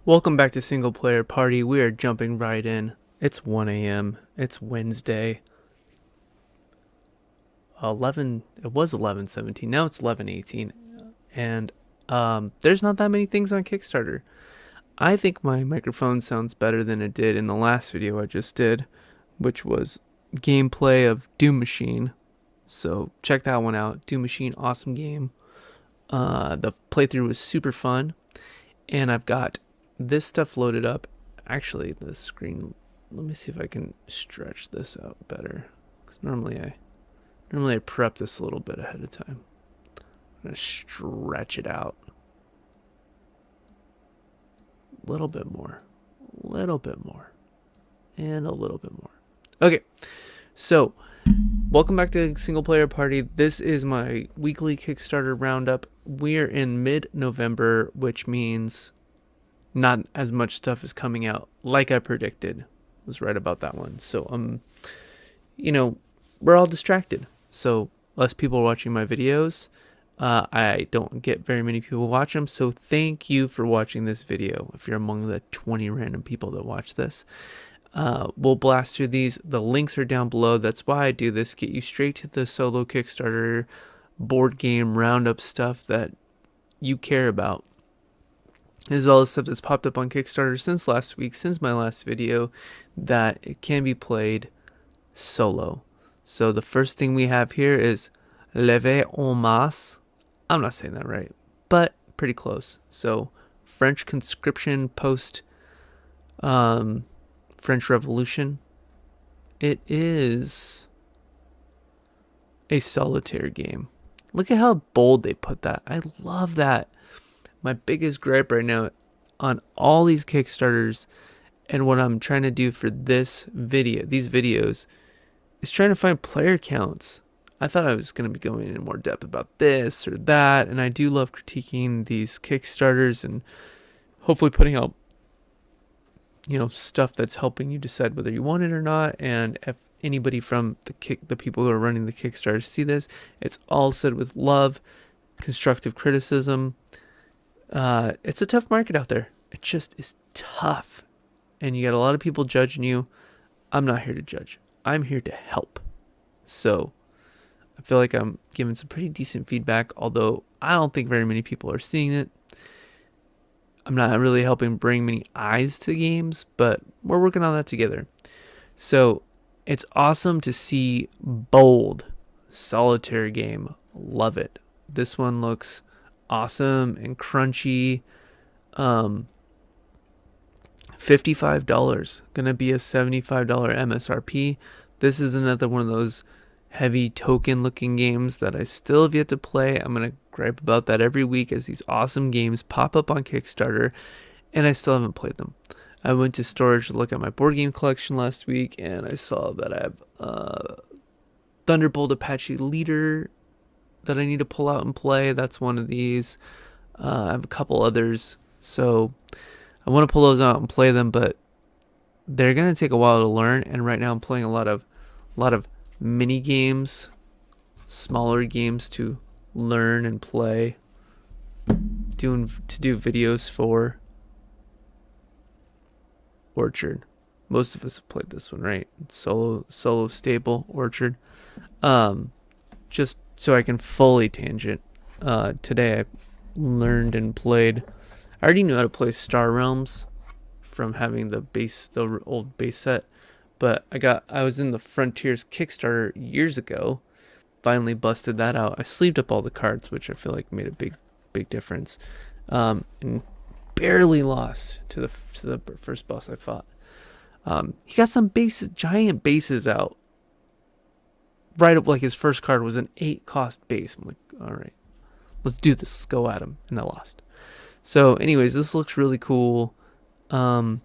Welcome back to Single Player Party. We are jumping right in. It's 1 a.m. It's Wednesday. 11 It was 11:17. Now it's 11:18. And there's not that many things on Kickstarter. I think my microphone sounds better than it did in the last video I just did, which was gameplay of Doom Machine. So check that one out. Doom Machine, awesome game. The playthrough was super fun, and I've got this stuff loaded up. Actually, the screen, let me see if I can stretch this out better, because normally I prep this a little bit ahead of time. I'm gonna stretch it out a little bit more, and a little bit more. Okay, so welcome back to Single Player Party. This is my weekly Kickstarter roundup. We're in mid-November, which means not as much stuff is coming out like I predicted. Was right about that one. So we're all distracted. So less people are watching my videos. I don't get very many people watch them. So thank you for watching this video. If you're among the 20 random people that watch this, we'll blast through these. The links are down below. That's why I do this. Get you straight to the solo Kickstarter board game roundup stuff that you care about. This is all the stuff that's popped up on Kickstarter since last week, since my last video, that it can be played solo. So the first thing we have here is Levee En Masse. I'm not saying that right, but pretty close. So French conscription post French Revolution. It is a solitaire game. Look at how bold they put that. I love that. My biggest gripe right now on all these Kickstarters and what I'm trying to do for these videos, is trying to find player counts. I thought I was going to be going in more depth about this or that, and I do love critiquing these Kickstarters and hopefully putting out, stuff that's helping you decide whether you want it or not. And if anybody from the people who are running the Kickstarter see this, it's all said with love, constructive criticism. It's a tough market out there. It just is tough. And you got a lot of people judging you. I'm not here to judge. I'm here to help. So I feel like I'm giving some pretty decent feedback, although I don't think very many people are seeing it. I'm not really helping bring many eyes to games, but we're working on that together. So it's awesome to see bold solitaire game. Love it. This one looks awesome and crunchy. $55, gonna be a $75 MSRP. This is another one of those heavy token looking games that I still have yet to play. I'm gonna gripe about that every week as these awesome games pop up on Kickstarter and I still haven't played them. I went to storage to look at my board game collection last week, and I saw that I have Thunderbolt Apache Leader that I need to pull out and play. That's one of these. I have a couple others, so I want to pull those out and play them, but they're gonna take a while to learn. And right now I'm playing a lot of mini games, smaller games to learn and play, do videos for. Orchard. Most of us have played this one, right? Solo stable Orchard. Just so I can fully tangent. Today I learned and played. I already knew how to play Star Realms from having the old base set, but I was in the Frontiers Kickstarter years ago. Finally busted that out. I sleeved up all the cards, which I feel like made a big difference. And barely lost to the first boss I fought. He got some giant bases out. Right up, like his first card was an 8 cost base. I'm like, all right, let's do this. Let's go at him. And I lost. So anyways, this looks really cool. Kind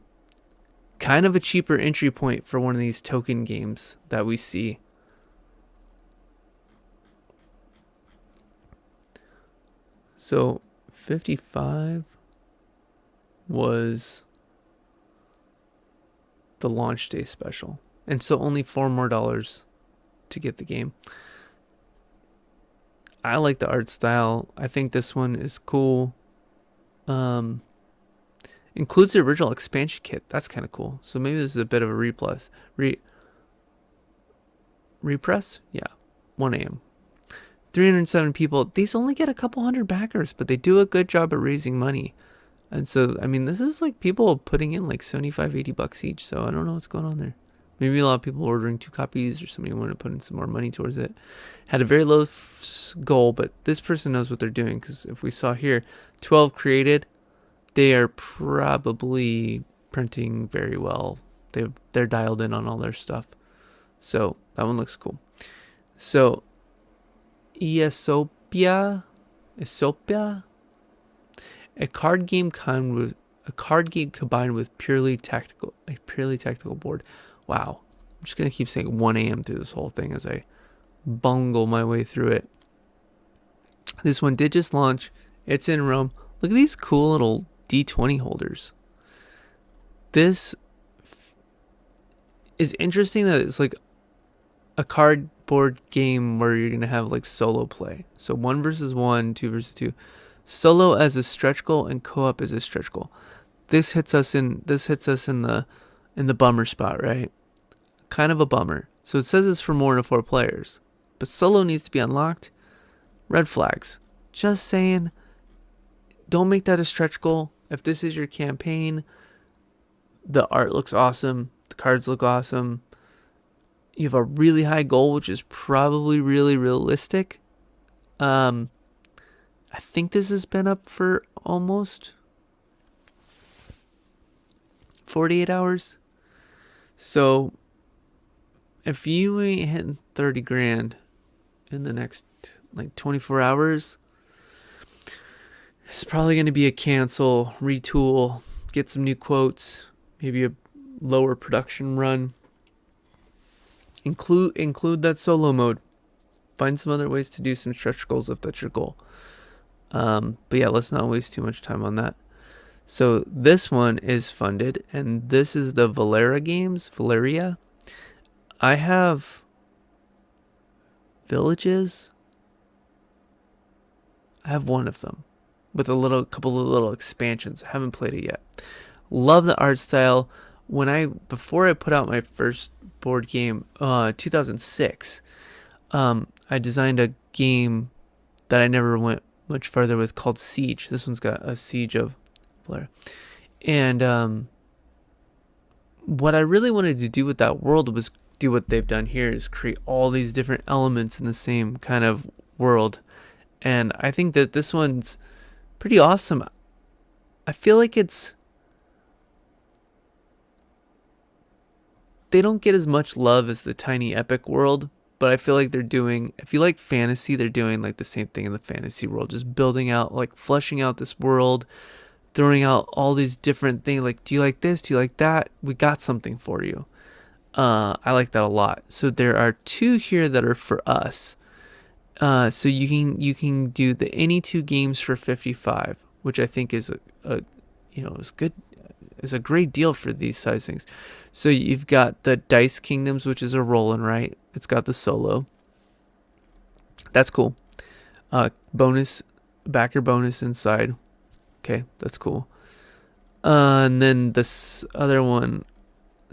of a cheaper entry point for one of these token games that we see. So 55 was the launch day special, and so only $4 more to get the game. I like the art style. I think this one is cool. Includes the original expansion kit. That's kind of cool. So maybe this is a bit of a repress. Yeah, 1 a.m. 307 people. These only get a couple hundred backers, but they do a good job at raising money. And so, I mean, this is like people putting in like 75, 80 bucks each. So I don't know what's going on there. Maybe a lot of people ordering 2 copies, or somebody wanted to put in some more money towards it. Had a very low goal, but this person knows what they're doing, because if we saw here, 12 created, they are probably printing very well. They're dialed in on all their stuff. So that one looks cool. So Esopya, a card game combined with purely tactical board. Wow. I'm just gonna keep saying 1 a.m. through this whole thing as I bungle my way through it. This one did just launch. It's in Rome. Look at these cool little D20 holders. This is interesting that it's like a cardboard game where you're gonna have like solo play. So 1 versus 1, 2 versus 2. Solo as a stretch goal and co-op as a stretch goal. This hits us in the bummer spot, right? Kind of a bummer. So it says it's for more than 4 players, but solo needs to be unlocked. Red flags. Just saying, don't make that a stretch goal. If this is your campaign, the art looks awesome, the cards look awesome, you have a really high goal, which is probably really realistic. I think this has been up for almost 48 hours. So if you ain't hitting 30 grand in the next like 24 hours, it's probably going to be a cancel, retool, get some new quotes, maybe a lower production run. Include that solo mode. Find some other ways to do some stretch goals if that's your goal. But yeah, let's not waste too much time on that. So this one is funded, and this is the Valeria. I have Villages. I have one of them with a couple of little expansions. I haven't played it yet. Love the art style. Before I put out my first board game, 2006, I designed a game that I never went much further with called Siege. This one's got a siege of Valeria. And what I really wanted to do with that world was do what they've done here, is create all these different elements in the same kind of world. And I think that this one's pretty awesome. I feel like they don't get as much love as the Tiny Epic world, but I feel like they're doing, if you like fantasy, they're doing like the same thing in the fantasy world, just building out, like fleshing out this world, throwing out all these different things. Like, do you like this? Do you like that? We got something for you. I like that a lot. So there are 2 here that are for us. So you can do the any 2 games for 55, which I think is is good. Is a great deal for these size things. So you've got the Dice Kingdoms, which is a roll and write. It's got the solo. That's cool. Backer bonus inside. Okay, that's cool. And then this other one.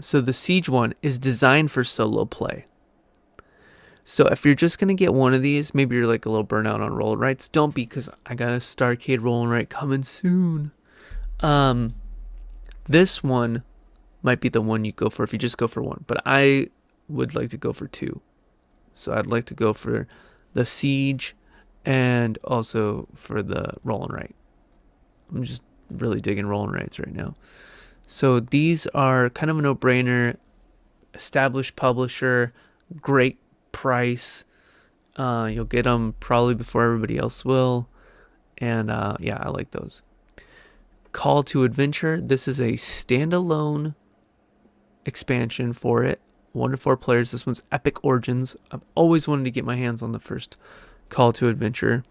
So the Siege one is designed for solo play. So if you're just going to get one of these, maybe you're like a little burnout on roll and writes. Don't be, because I got a Starcade roll and write coming soon. This one might be the one you go for if you just go for one, but I would like to go for 2. So I'd like to go for the Siege and also for the roll and write. I'm just really digging roll and writes right now. So these are kind of a no-brainer. Established publisher, great price. You'll get them probably before everybody else will. And yeah, I like those. Call to Adventure. This is a standalone expansion for it. 1 to 4 players. This one's Epic Origins. I've always wanted to get my hands on the first Call to Adventure.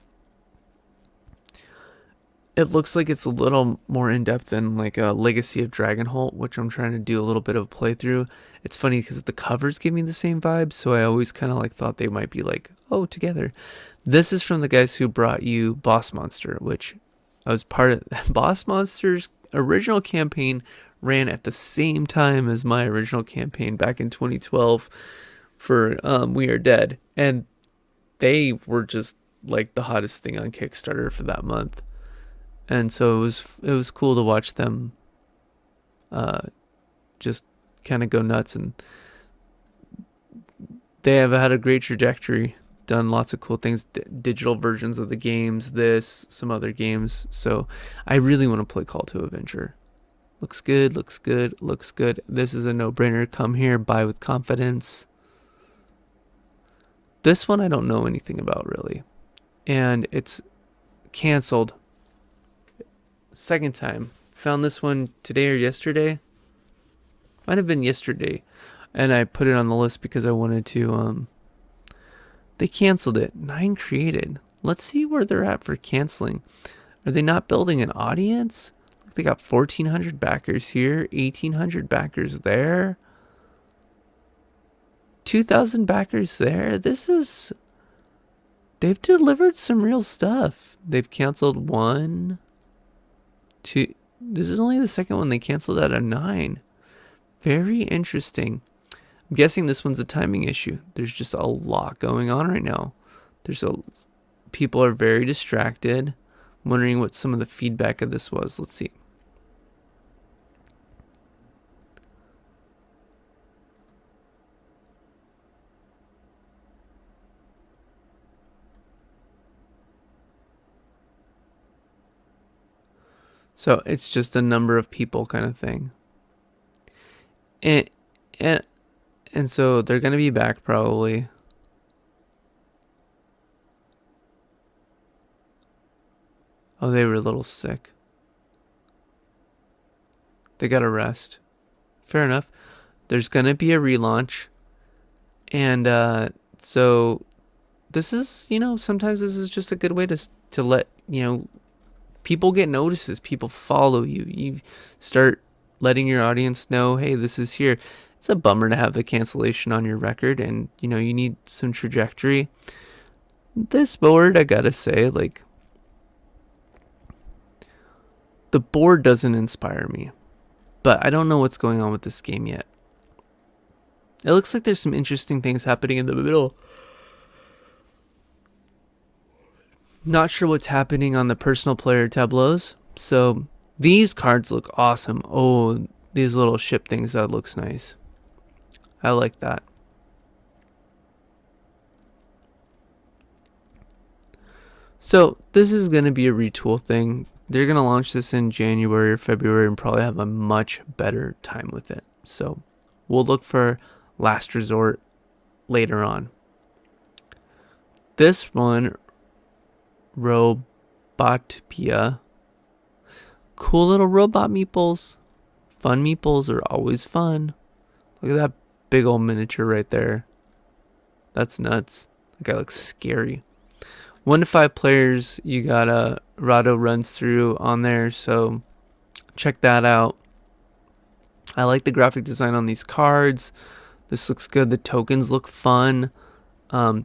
It looks like it's a little more in-depth than like a Legacy of Dragonholt, which I'm trying to do a little bit of a playthrough. It's funny because the covers give me the same vibe, so I always kind of like thought they might be like, oh, together. This is from the guys who brought you Boss Monster, which I was part of. Boss Monsters original campaign ran at the same time as my original campaign back in 2012 for We Are Dead, and they were just like the hottest thing on Kickstarter for that month. And so it was cool to watch them just kind of go nuts, and they have had a great trajectory, done lots of cool things, digital versions of the games, some other games. So I really want to play Call to Adventure. Looks good, looks good, looks good. This is a no-brainer. Come here, buy with confidence. This one I don't know anything about really, and it's canceled. Second time. Found this one today or yesterday. Might have been yesterday. And I put it on the list because I wanted to, they canceled it. 9 created. Let's see where they're at for canceling. Are they not building an audience? They got 1,400 backers here, 1,800 backers there, 2,000 backers there. They've delivered some real stuff. They've canceled 1, 2. This is only the second one they canceled out of 9. Very interesting. I'm guessing this one's a timing issue. There's just a lot going on right now. People are very distracted. I'm wondering what some of the feedback of this was. Let's see. So it's just a number of people kind of thing. And so they're going to be back probably. Oh, they were a little sick. They got to rest. Fair enough. There's going to be a relaunch. And so this is, sometimes this is just a good way to let, people get notices. People follow you. You start letting your audience know, hey, this is here. It's a bummer to have the cancellation on your record, and you need some trajectory. This board, I gotta say, like, the board doesn't inspire me, but I don't know what's going on with this game yet. It looks like there's some interesting things happening in the middle. Not sure what's happening on the personal player tableaus. So these cards look awesome. Oh, these little ship things, that looks nice. I like that. So this is going to be a retool thing. They're going to launch this in January or February and probably have a much better time with it. So we'll look for Last Resort later on. This one, Robotopia. Cool little robot meeples. Fun meeples are always fun. Look at that big old miniature right there. That's nuts. That guy looks scary. 1 to 5 players, you got Rado runs through on there, so check that out. I like the graphic design on these cards. This looks good. The tokens look fun.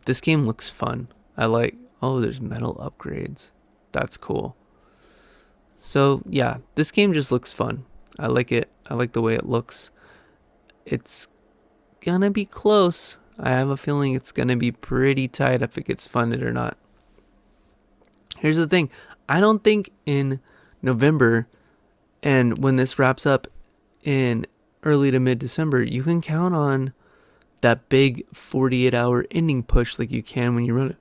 This game looks fun. Oh, there's metal upgrades. That's cool. So yeah, this game just looks fun. I like it. I like the way it looks. It's gonna be close. I have a feeling it's gonna be pretty tight if it gets funded or not. Here's the thing. I don't think in November, and when this wraps up in early to mid-December, you can count on that big 48-hour ending push like you can when you run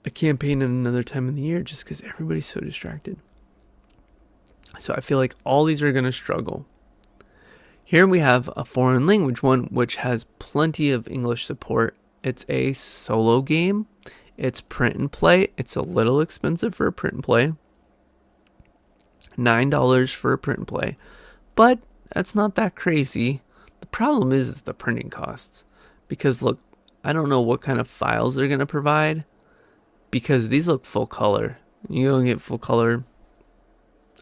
a campaign at another time in the year, just because everybody's so distracted. So I feel like all these are going to struggle. Here we have a foreign language one, which has plenty of English support. It's a solo game. It's print and play. It's a little expensive for a print and play. $9 for a print and play. But that's not that crazy. The problem is the printing costs. Because look, I don't know what kind of files they're going to provide. Because these look full color. You don't get full color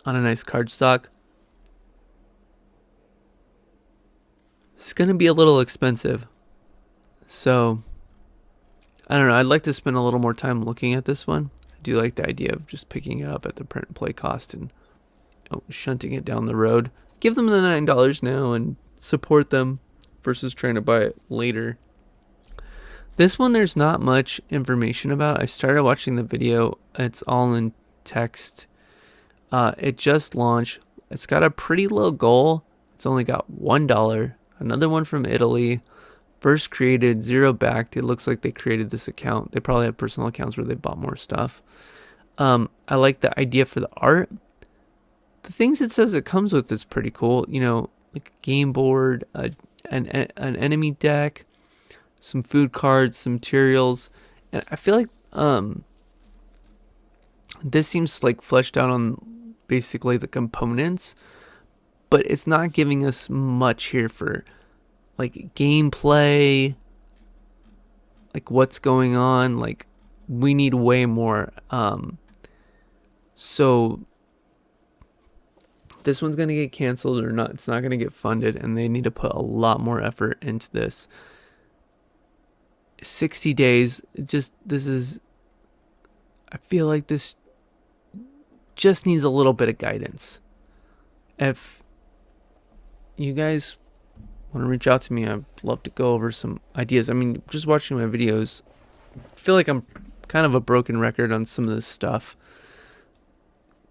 on a nice cardstock. It's going to be a little expensive. So, I don't know. I'd like to spend a little more time looking at this one. I do like the idea of just picking it up at the print and play cost and shunting it down the road. Give them the $9 now and support them versus trying to buy it later. This one, there's not much information about. I started watching the video. It's all in text. It just launched. It's got a pretty low goal. It's only got $1. Another one from Italy. First created, 0 backed. It looks like they created this account. They probably have personal accounts where they bought more stuff. I like the idea for the art. The things it says it comes with is pretty cool. You know, like a game board, an enemy deck, some food cards, some materials. And I feel like this seems like fleshed out on basically the components, but it's not giving us much here for like gameplay, like what's going on. Like we need way more. So this one's gonna get canceled or not. It's not gonna get funded, and they need to put a lot more effort into this. 60 days. I feel like this just needs a little bit of guidance. If you guys want to reach out to me, I'd love to go over some ideas. I mean, just watching my videos, I feel like I'm kind of a broken record on some of this stuff.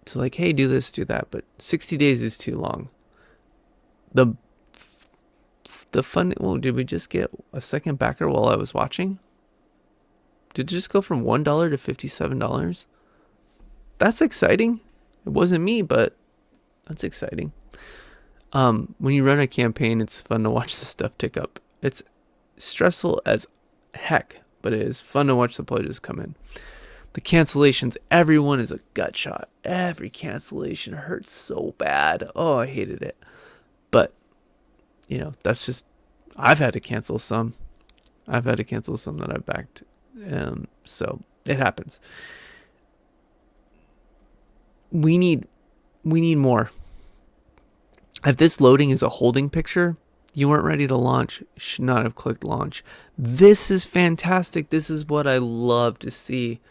To like, hey, do this, do that, but 60 days is too long. The fun. Oh, did we just get a second backer while I was watching? Did it just go from $1 to $57? That's exciting. It wasn't me, but that's exciting. When you run a campaign, it's fun to watch the stuff tick up. It's stressful as heck, but it is fun to watch the pledges come in. The cancellations, everyone is a gut shot. Every cancellation hurts so bad. Oh, I hated it. But, you know, that's just, I've had to cancel some. I've had to cancel some that I've backed. So it happens. We need more. If this loading is a holding picture, you weren't ready to launch. You should not have clicked launch. This is fantastic. This is what I love to see.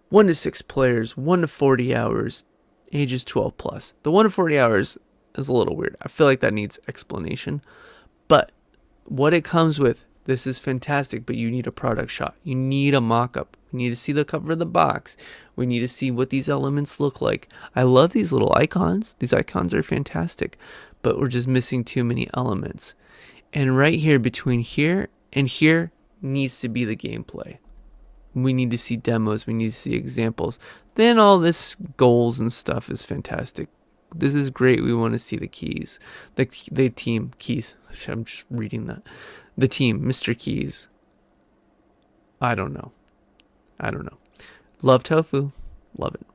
1 to 6 players, 1 to 40 hours, ages 12 plus. The 1 to 40 hours is a little weird. I feel like that needs explanation. But what it comes with, this is fantastic, but you need a product shot. You need a mock-up. We need to see the cover of the box. We need to see what these elements look like. I love these little icons. These icons are fantastic, but we're just missing too many elements. And right here, between here and here, needs to be the gameplay. We need to see demos. We need to see examples. Then all this goals and stuff is fantastic. This is great. We want to see the keys. The team keys. I'm just reading that. The team, Mr. Keys. I don't know. Love tofu. Love it.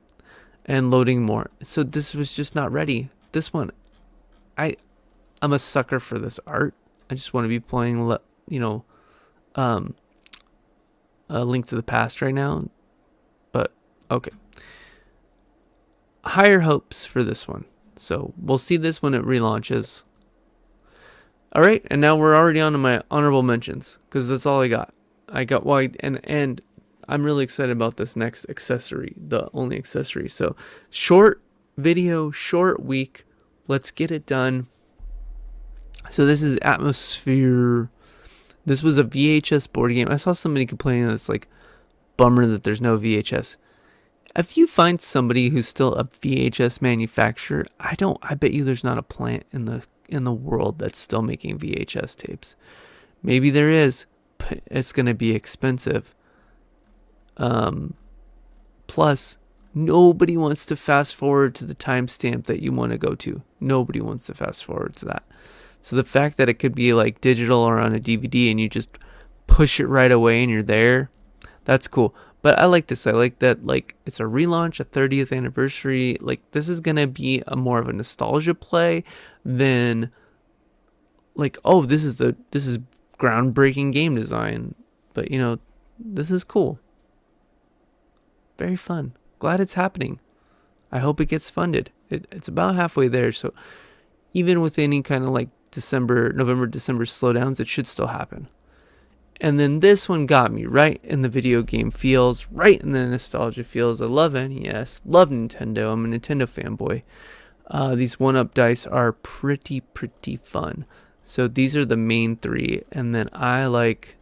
And loading more. So this was just not ready. This one, I'm a sucker for this art. I just want to be playing, A Link to the Past right now, but okay. Higher hopes for this one, so we'll see this when it relaunches. All right, and now we're already on to my honorable mentions because that's all I got. And I'm really excited about this next accessory, the only accessory. So short video, short week. Let's get it done. So this is Atmosfear. This was a VHS board game. I saw somebody complaining that it's like bummer that there's no VHS. If you find somebody who's still a VHS manufacturer, I bet you there's not a plant in the world that's still making VHS tapes. Maybe there is, but it's going to be expensive. Plus, nobody wants to fast forward to the timestamp that you want to go to. Nobody wants to fast forward to that. So the fact that it could be like digital or on a DVD and you just push it right away and you're there, that's cool. But I like this. I like that, like, it's a relaunch, a 30th anniversary. Like, this is going to be a more of a nostalgia play than like, oh, this is groundbreaking game design. But, you know, this is cool. Very fun. Glad it's happening. I hope it gets funded. It's about halfway there. So even with any kind of like November, December slowdowns, it should still happen. And then this one got me right in the video game feels, right in the nostalgia feels. I love NES, love Nintendo. I'm a Nintendo fanboy. These 1-up dice are pretty fun. So these are the main 3, and then I like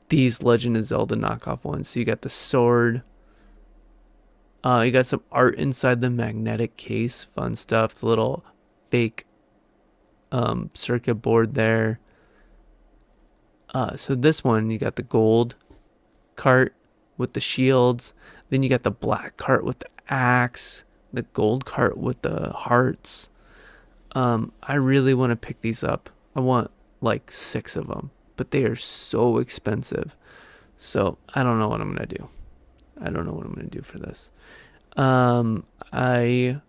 these Legend of Zelda knockoff ones. So you got the sword. You got some art inside the magnetic case. Fun stuff. The little fake circuit board there. So this one, you got the gold cart with the shields. Then you got the black cart with the axe. The gold cart with the hearts. I really want to pick these up. I want like 6 of them, but they are so expensive. So I don't know what I'm going to do. I don't know what I'm going to do for this. I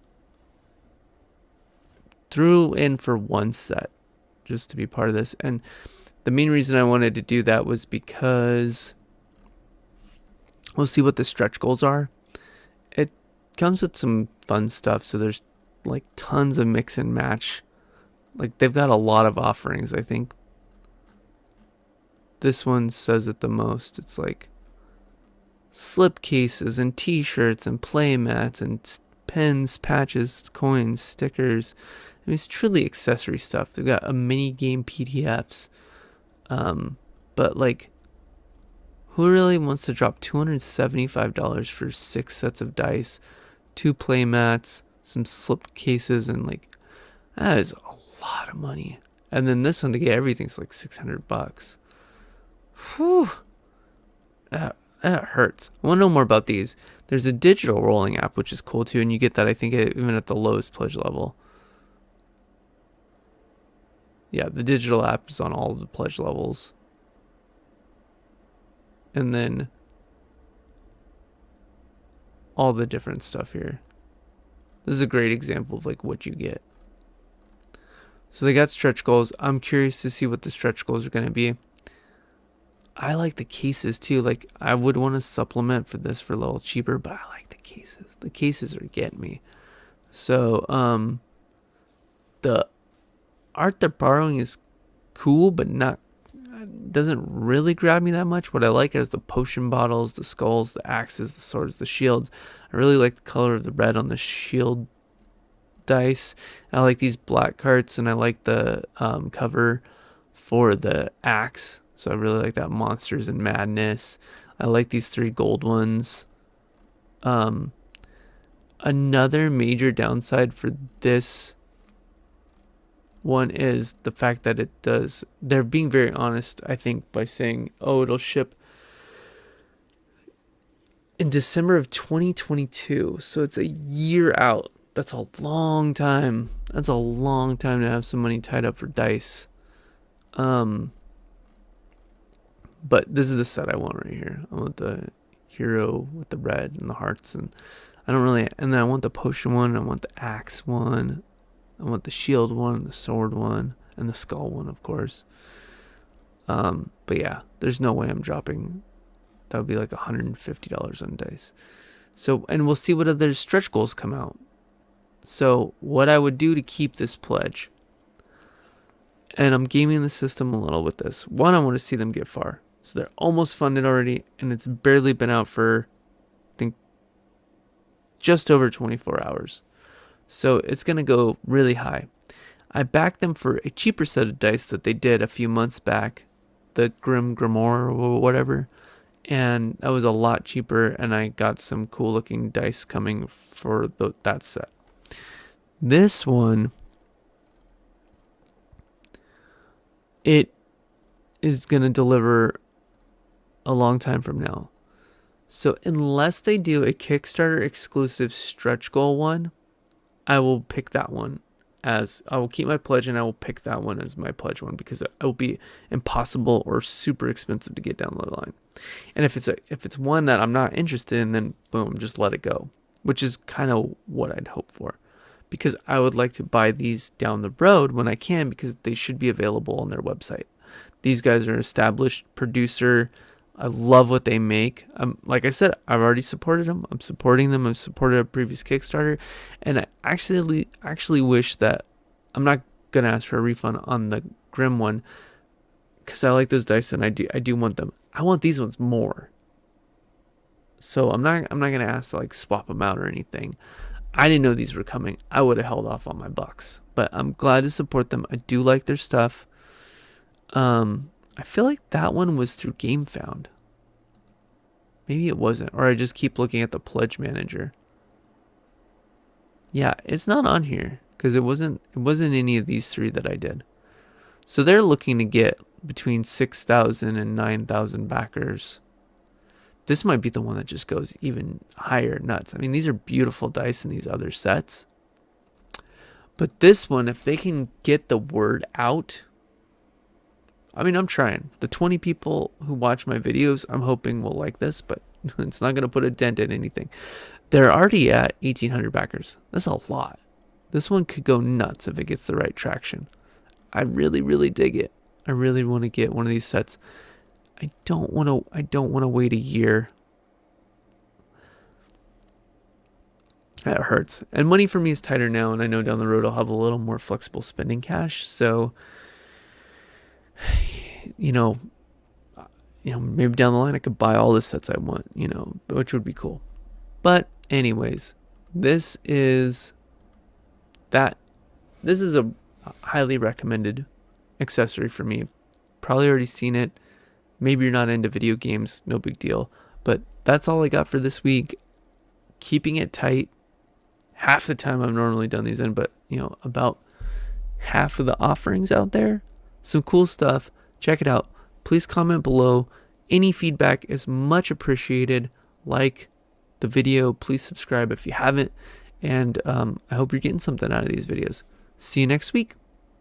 threw in for 1 set just to be part of this. And the main reason I wanted to do that was because we'll see what the stretch goals are. It comes with some fun stuff. So there's like tons of mix and match. Like they've got a lot of offerings. I think this one says it the most. It's like slip cases and t-shirts and play mats and pens, patches, coins, stickers. I mean, it's truly accessory stuff. They've got a mini game PDFs. But like, who really wants to drop $275 for 6 sets of dice, 2 play mats, some slip cases, and like, that is a lot of money. And then this one to get everything's like $600. Whew. That hurts. I want to know more about these. There's a digital rolling app, which is cool too, and you get that, I think, even at the lowest pledge level. Yeah, the digital app is on all of the pledge levels. And then all the different stuff here. This is a great example of like what you get. So they got stretch goals. I'm curious to see what the stretch goals are going to be. I like the cases too. Like I would want to supplement for this for a little cheaper, but I like the cases. The cases are getting me. So the art they're borrowing is cool, but not doesn't really grab me that much. What I like is the potion bottles, the skulls, the axes, the swords, the shields. I really like the color of the red on the shield dice. I like these black carts, and I like the cover for the axe. So I really like that, Monsters and Madness. I like these 3 gold ones. Another major downside for this one is the fact that they're being very honest, I think, by saying, oh, it'll ship in December of 2022. So it's a year out. That's a long time. That's a long time to have some money tied up for dice. But this is the set I want right here. I want the hero with the red and the hearts, and and then I want the potion one, I want the axe one, I want the shield one, the sword one, and the skull one, of course. But yeah, there's no way I'm dropping. That would be like $150 on dice. So, and we'll see what other stretch goals come out. So what I would do to keep this pledge, and I'm gaming the system a little with this. One, I want to see them get far. So they're almost funded already, and it's barely been out for, I think, just over 24 hours. So it's going to go really high. I backed them for a cheaper set of dice that they did a few months back, the Grimoire or whatever, and that was a lot cheaper, and I got some cool looking dice coming for that set. This one, it is going to deliver a long time from now. So unless they do a Kickstarter exclusive stretch goal one, I will pick that one as, I will keep my pledge, and I will pick that one as my pledge one, because it will be impossible or super expensive to get down the line. And if it's one that I'm not interested in, then boom, just let it go, which is kind of what I'd hope for, because I would like to buy these down the road when I can, because they should be available on their website. These guys are an established producer. I love what they make. Like I said, I've already supported them. I'm supporting them. I've supported a previous Kickstarter, and I actually wish that I'm not gonna ask for a refund on the Grim one, because I like those dice, and I do want them. I want these ones more. So I'm not gonna ask to like swap them out or anything. I didn't know these were coming. I would have held off on my bucks. But I'm glad to support them. I do like their stuff. I feel like that one was through GameFound. Maybe it wasn't. Or I just keep looking at the pledge manager. Yeah, it's not on here. Because it wasn't any of these three that I did. So they're looking to get between 6,000 and 9,000 backers. This might be the one that just goes even higher nuts. I mean, these are beautiful dice in these other sets. But this one, if they can get the word out, I mean, I'm trying. The 20 people who watch my videos, I'm hoping will like this, but it's not going to put a dent in anything. They're already at 1,800 backers. That's a lot. This one could go nuts if it gets the right traction. I really, really dig it. I really want to get one of these sets. I don't want to wait a year. That hurts. And money for me is tighter now, and I know down the road I'll have a little more flexible spending cash. So, maybe down the line I could buy all the sets I want, which would be cool. But anyways, this is a highly recommended accessory for me. Probably already seen it. Maybe you're not into video games, no big deal. But that's all I got for this week. Keeping it tight. Half the time I've normally done these in, but about half of the offerings out there. Some cool stuff. Check it out. Please comment below. Any feedback is much appreciated. Like the video. Please subscribe if you haven't. And I hope you're getting something out of these videos. See you next week.